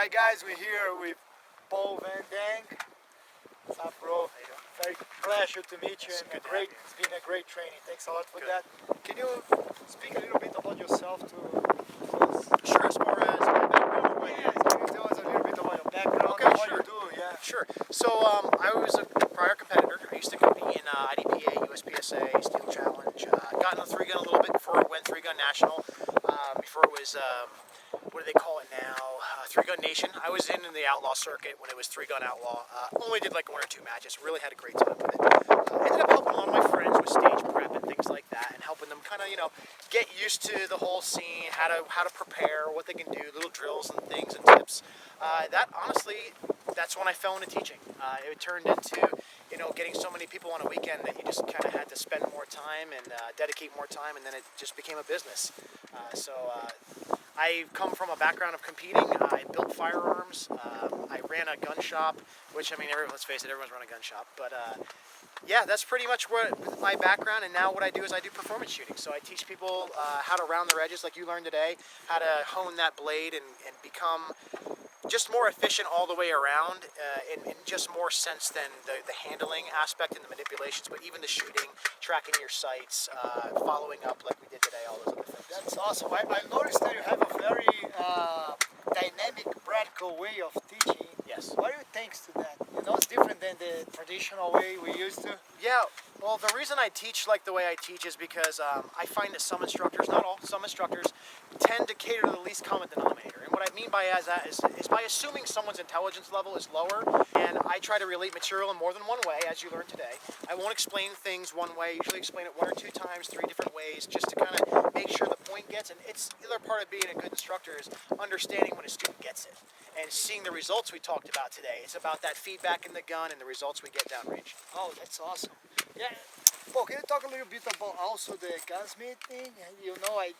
Alright guys, we're here with Paul Van Dang. What's up, bro? Very pleasure to meet you, and it's been a great training. Thanks a lot for that. Can you speak a little bit about yourself to us? Sure, as far as my background, Can you tell us a little bit about your background Okay, and what sure. you do? Yeah. Sure. So I was a prior competitor. I used to compete in IDPA, USPSA, Steel Challenge. Got in the three gun a little bit before it went three gun national. Before it was what do they call it now? Three gun nation. I was in the outlaw circuit when it was three gun outlaw. Only did like one or two matches. Really had a great time with it. Ended up helping a lot of my friends with stage prep and things like that, and helping them kind of get used to the whole scene, how to prepare, what they can do, little drills and things and tips. That honestly, that's when I fell into teaching. It turned into getting so many people on a weekend that you just kind of had to spend more time and dedicate more time, and then it just became a business. I come from a background of competing. I built firearms. I ran a gun shop, which let's face it, everyone's run a gun shop. But yeah, that's pretty much what my background. And now what I do is I do performance shooting. So I teach people how to round their edges, like you learned today, how to hone that blade and become just more efficient all the way around, in just more sense than the handling aspect and the manipulations, but even the shooting, tracking your sights, following up like we did today, all those other things. That's awesome. I noticed that you have a very dynamic, practical way of teaching. Yes. What do you think to that? It's different than the traditional way we used to. Yeah, well, the reason I teach like the way I teach is because I find that some instructors, not all, some instructors tend to cater to the least common denominator. And what I mean by that is by assuming someone's intelligence level is lower, and I try to relate material in more than one way, as you learned today. I won't explain things one way, usually explain it one or two times, three different ways, just to kind of make sure the point gets. And it's the other part of being a good instructor is understanding when a student gets it and seeing the results we talked about today. It's about that feedback in the gun and the results we get downrange. Oh, that's awesome. Yeah. Paul, can you talk a little bit about also the gunsmith thing?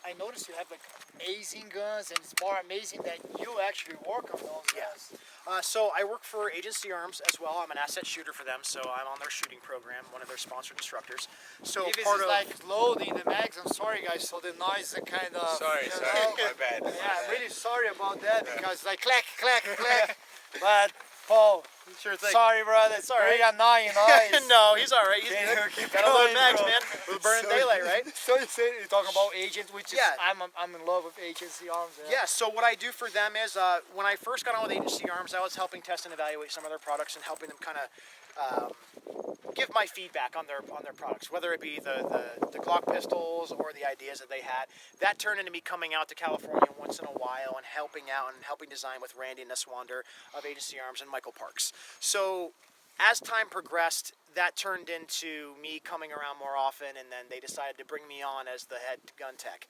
I noticed you have like amazing guns, and it's more amazing that you actually work on those guns. So I work for Agency Arms as well. I'm an asset shooter for them, so I'm on their shooting program, one of their sponsored instructors. So If it's like loading the mags, I'm sorry guys, so the noise is kind of... Sorry, my bad. Yeah, I'm really sorry about that, because like clack, clack, clack. But Paul, sure thing. Sorry brother, it's very annoying noise. No, he's all right. He's Keep gotta load going, mags, bro. man. We're burning daylight, right? So you're talking about agent, which is, Yeah. I'm in love with Agency Arms. Yeah, so what I do for them is, when I first got on with Agency Arms, I was helping test and evaluate some of their products and helping them kind of give my feedback on their products, whether it be the Glock pistols or the ideas that they had. That turned into me coming out to California once in a while and helping out and helping design with Randy Neswander of Agency Arms and Michael Parks. So as time progressed, that turned into me coming around more often, and then they decided to bring me on as the head gun tech.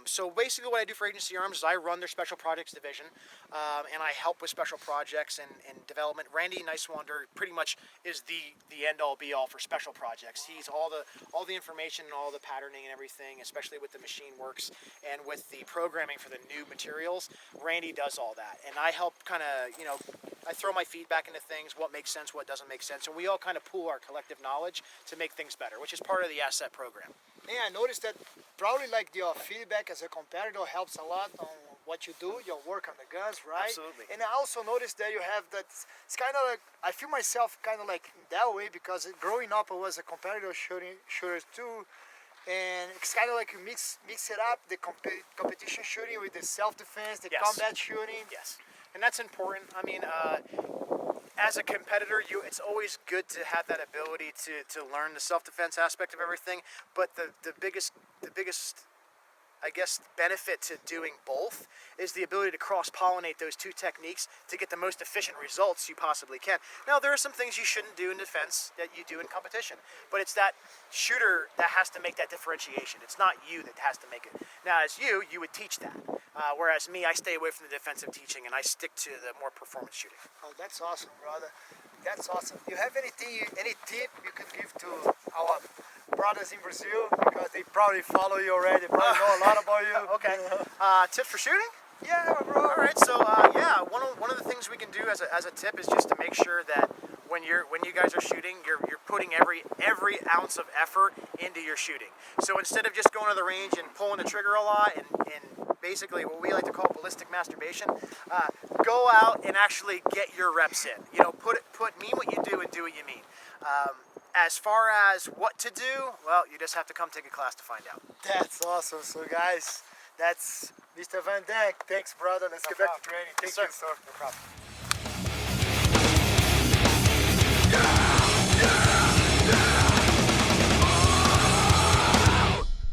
So basically what I do for Agency Arms is I run their special projects division, and I help with special projects and development. Randy Neswander pretty much is the end-all be-all for special projects. He's all the information and all the patterning and everything, especially with the machine works and with the programming for the new materials. Randy does all that, and I help kind of, I throw my feedback into things, what makes sense, what doesn't make sense, and we all kind of pool our collective knowledge to make things better, which is part of the asset program. Yeah, I noticed that probably like your feedback as a competitor helps a lot on what you do, your work on the guns, right? Absolutely. And I also noticed that you have that, it's kind of like, I feel myself kind of like that way, because growing up I was a competitor shooter too, and it's kind of like you mix it up, the competition shooting with the self-defense, the combat shooting. Yes, and that's important. As a competitor, it's always good to have that ability to learn the self-defense aspect of everything. But the biggest, I guess, benefit to doing both is the ability to cross-pollinate those two techniques to get the most efficient results you possibly can. Now, there are some things you shouldn't do in defense that you do in competition, but it's that shooter that has to make that differentiation. It's not you that has to make it. Now, as you would teach that, whereas me, I stay away from the defensive teaching and I stick to the more performance shooting. Oh, that's awesome, brother. That's awesome. You have any tip you could give to our brothers in Brazil, because they probably follow you already, they probably know a lot about you. Okay. Tips for shooting? Yeah, bro. All right. So one of the things we can do as a tip is just to make sure that when you guys are shooting, you're putting every ounce of effort into your shooting. So instead of just going to the range and pulling the trigger a lot and basically what we like to call ballistic masturbation, go out and actually get your reps in. You know, mean what you do and do what you mean. As far as what to do, well, you just have to come take a class to find out. That's awesome. So guys, that's Mr. Van Dijk. Thanks, brother. Let's get back to training. Thank you, sir. No problem.